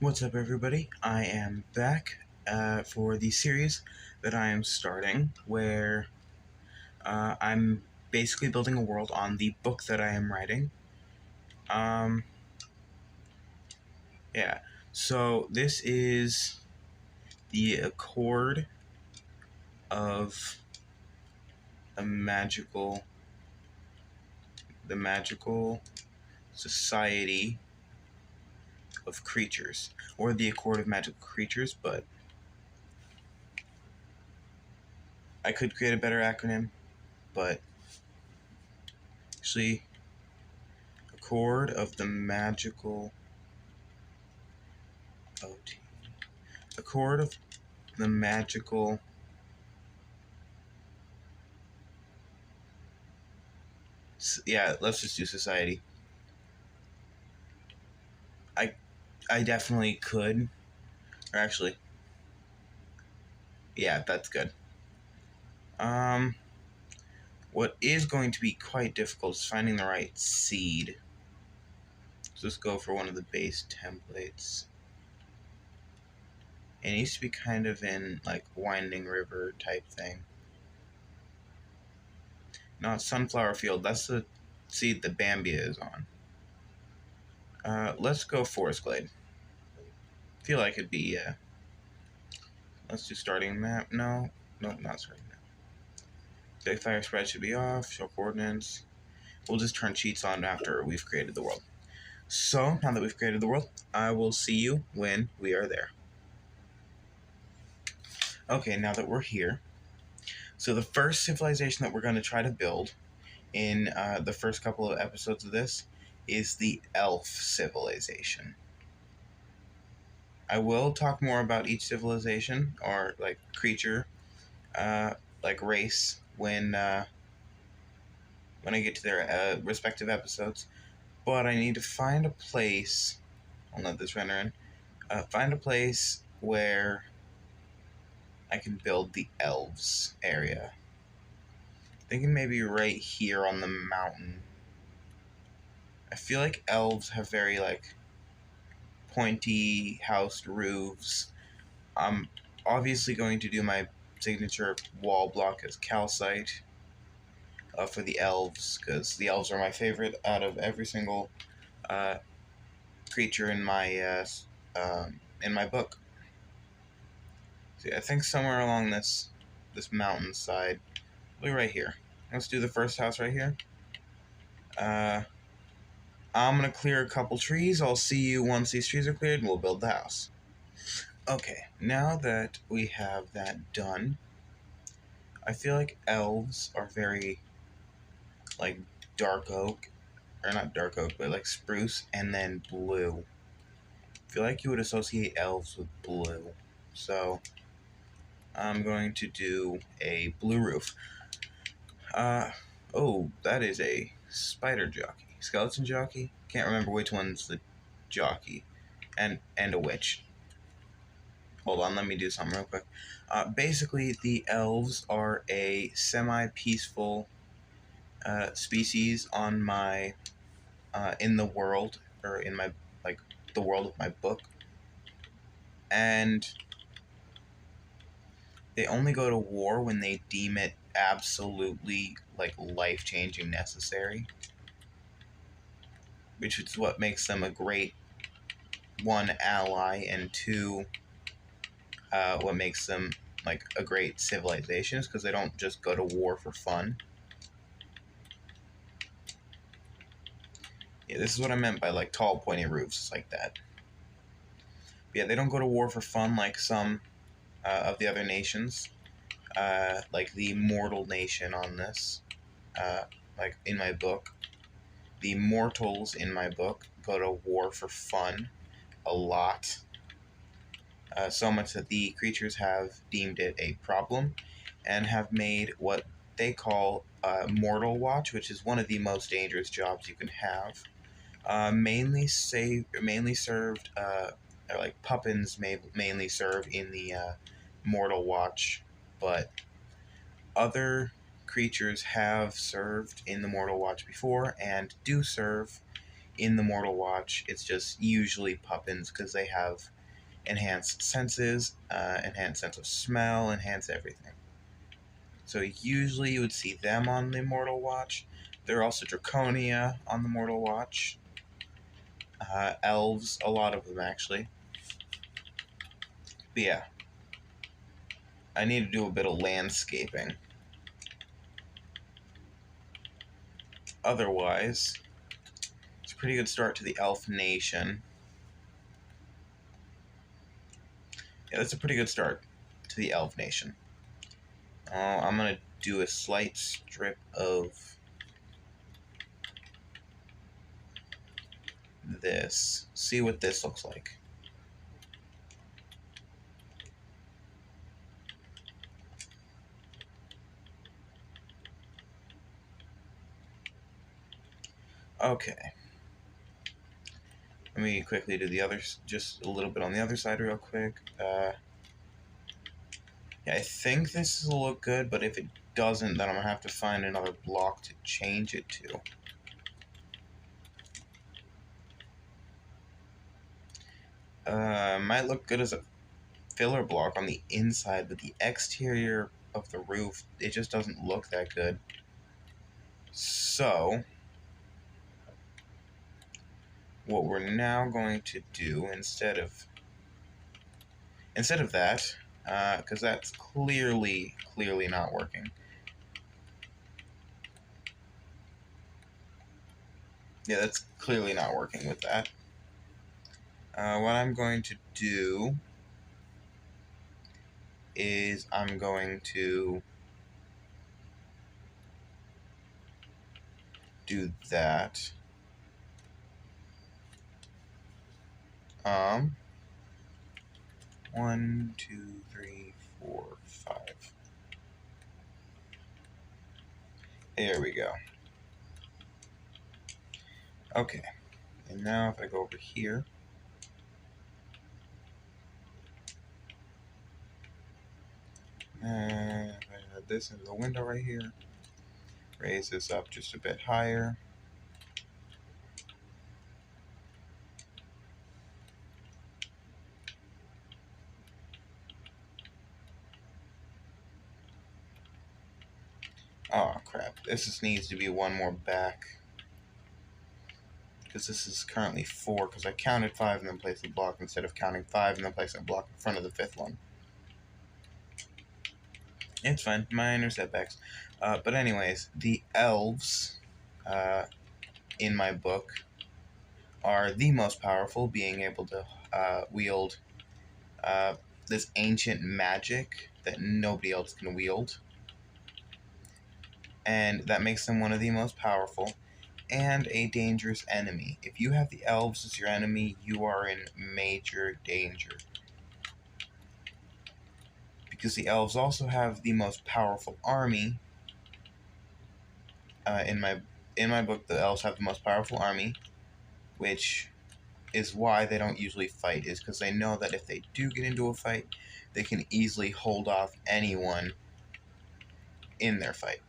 What's up, everybody? I am back for the series that I am starting, where I'm basically building a world on the book that I am writing. Um, yeah. So this is the Accord of the magical society of creatures, or the Accord of Magical Creatures. But I could create a better acronym, but actually, Accord of the Magical OT. Accord of the Magical. Yeah, let's just do society. I I definitely could. Or actually, yeah, that's good. Um, what is going to be quite difficult is finding the right seed. So let's go for one of the base templates. It needs to be kind of in like Winding River type thing. Not Sunflower Field. That's the seed that Bambia is on. Let's go Forest Glade. Feel like it'd be let's do starting map. No, not starting map. The fire spread should be off. Show coordinates. We'll just turn cheats on after we've created the world. So, now that we've created the world, I will see you when we are there. Okay, now that we're here, so the first civilization that we're going to try to build in the first couple of episodes of this is the elf civilization. I will talk more about each civilization, or like creature, like race, when I get to their respective episodes. But I need to find a place. I'll let this render in. Find a place where I can build the elves area. Thinking maybe right here on the mountain. I feel like elves have very like pointy housed roofs. I'm obviously going to do my signature wall block as calcite for the elves, because the elves are my favorite out of every single creature in my book. See, I think somewhere along this mountainside, we'll be right here. Let's do the first house right here. I'm gonna clear a couple trees. I'll see you once these trees are cleared, and we'll build the house. Okay, now that we have that done, I feel like elves are very like dark oak, or not dark oak, but like spruce and then blue. I feel like you would associate elves with blue, so I'm going to do a blue roof. Oh, that is a spider jockey. Skeleton jockey? Can't remember which one's the jockey. And a witch. Hold on, let me do something real quick. Basically, the elves are a semi-peaceful species on my in the world, or in my like the world of my book, and they only go to war when they deem it absolutely like life-changing necessary, which is what makes them a great one ally, and two, what makes them like a great civilization is because they don't just go to war for fun. Yeah, this is what I meant by like tall pointy roofs like that. But yeah, they don't go to war for fun like some of the other nations, like the mortal nation on this. Like in my book, the mortals in my book go to war for fun a lot. So much that the creatures have deemed it a problem and have made what they call Mortal Watch, which is one of the most dangerous jobs you can have. Mainly served, or like puppins mainly serve in the Mortal Watch, but other creatures have served in the Mortal Watch before and do serve in the Mortal Watch. It's just usually puffins because they have enhanced senses, enhanced sense of smell, enhanced everything. So usually you would see them on the Mortal Watch. There are also Draconia on the Mortal Watch. Elves, a lot of them actually. But yeah, I need to do a bit of landscaping. Otherwise, it's a pretty good start to the Elf Nation. Yeah, that's a pretty good start to the Elf Nation. I'm going to do a slight strip of this. See what this looks like. Okay. Let me quickly do the others, just a little bit on the other side real quick. Yeah, I think this will look good, but if it doesn't, then I'm going to have to find another block to change it to. Might look good as a filler block on the inside, but the exterior of the roof, it just doesn't look that good. So, what we're now going to do instead of that, because that's clearly not working. Yeah, that's clearly not working with that. What I'm going to do is I'm going to do that. 1, 2, 3, 4, 5. There we go. Okay, and now if I go over here, and if I add this into the window right here, raise this up just a bit higher. Oh crap, this just needs to be one more back. Because this is currently 4, because I counted 5 and then placed the block instead of counting 5 and then placing a block in front of the 5th one. It's fine, minor setbacks. But anyways, the elves in my book are the most powerful, being able to wield this ancient magic that nobody else can wield. And that makes them one of the most powerful and a dangerous enemy. If you have the elves as your enemy, you are in major danger. Because the elves also have the most powerful army. In my book, the elves have the most powerful army, which is why they don't usually fight, is because they know that if they do get into a fight, they can easily hold off anyone in their fight.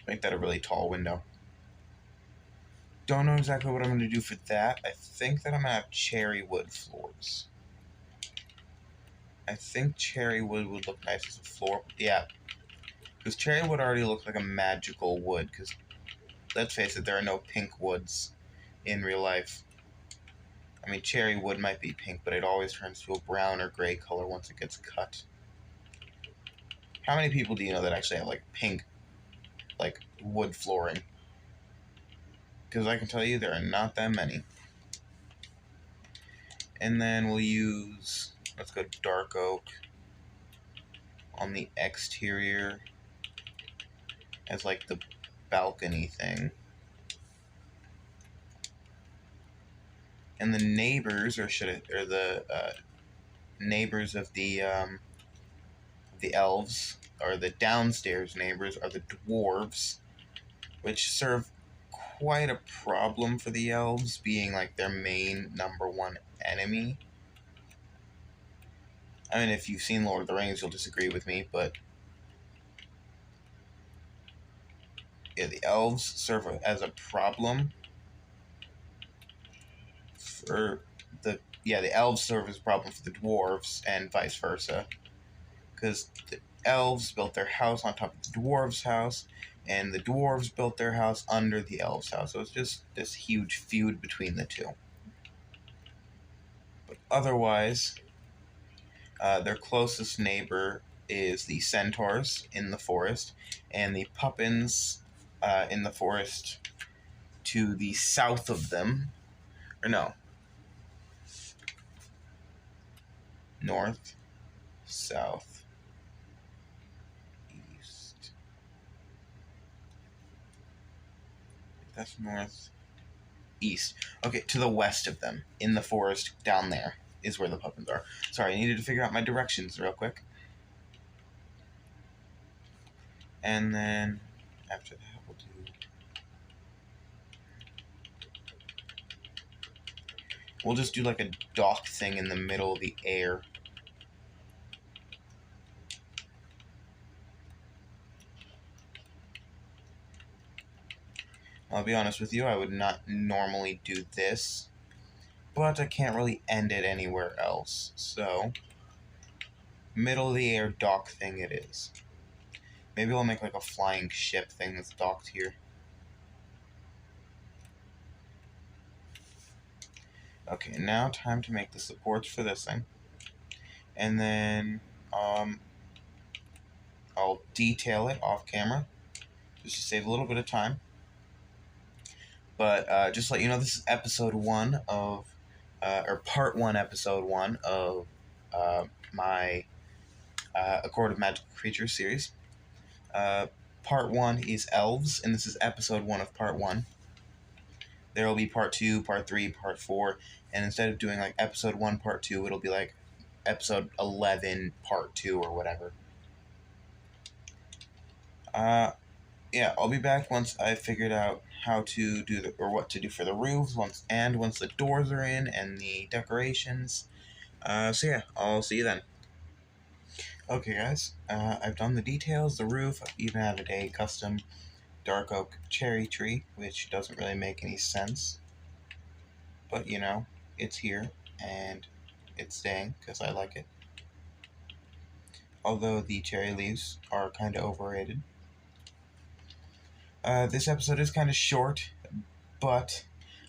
Make that a really tall window. Don't know exactly what I'm going to do for that. I think that I'm going to have cherry wood floors. I think cherry wood would look nice as a floor. Yeah. Because cherry wood already looks like a magical wood. Because, let's face it, there are no pink woods in real life. I mean, cherry wood might be pink, but it always turns to a brown or gray color once it gets cut. How many people do you know that actually have, like, pink, like, wood flooring? Because I can tell you there are not that many. And then we'll use, let's go dark oak on the exterior as, like, the balcony thing. And the neighbors, or the neighbors of the elves, or the downstairs neighbors, are the dwarves, which serve quite a problem for the elves, being like their main #1 enemy. I mean, if you've seen Lord of the Rings, you'll disagree with me, but yeah, the elves serve as a problem for the elves serve as a problem for the dwarves and vice versa, because the elves built their house on top of the dwarves' house, and the dwarves built their house under the elves' house. So it's just this huge feud between the two. But otherwise, their closest neighbor is the centaurs in the forest, and the puppins in the forest to the south of them. Or no. North, south, east. That's north, east. Okay, to the west of them, in the forest, down there, is where the puppins are. Sorry, I needed to figure out my directions real quick. And then, after that, we'll do... We'll just do like a dock thing in the middle of the air. I'll be honest with you, I would not normally do this, but I can't really end it anywhere else, so middle of the air dock thing it is. Maybe I'll make like a flying ship thing that's docked here. Okay, now time to make the supports for this thing. And then I'll detail it off camera just to save a little bit of time. But just to let you know, this is episode 1 of, or part 1, episode 1 of my A Court of Magical Creatures series. Part 1 is elves, and this is episode 1 of part 1. There will be part 2, part 3, part 4, and instead of doing like episode 1, part 2, it'll be like episode 11, part 2, or whatever. Yeah, I'll be back once I've figured out how to do or what to do for the roofs once the doors are in and the decorations. So yeah, I'll see you then. Okay, guys, I've done the details, the roof. I've even added a custom dark oak cherry tree, which doesn't really make any sense, but you know, it's here and it's staying because I like it. Although the cherry leaves are kind of overrated. This episode is kind of short, but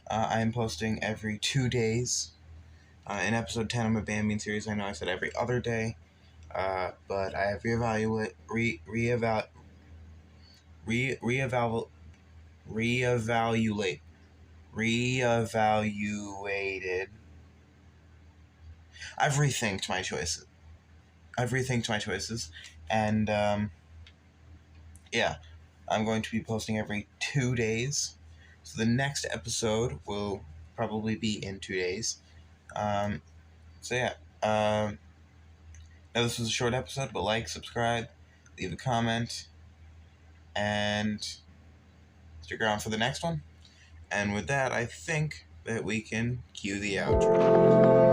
I am posting every 2 days. In episode 10 of my Bambian series, I know I said every other day, but I have reevaluated I've rethinked my choices, and yeah, I'm going to be posting every 2 days. So the next episode will probably be in 2 days. So yeah, now this was a short episode, but like, subscribe, leave a comment, and stick around for the next one. And with that, I think that we can cue the outro.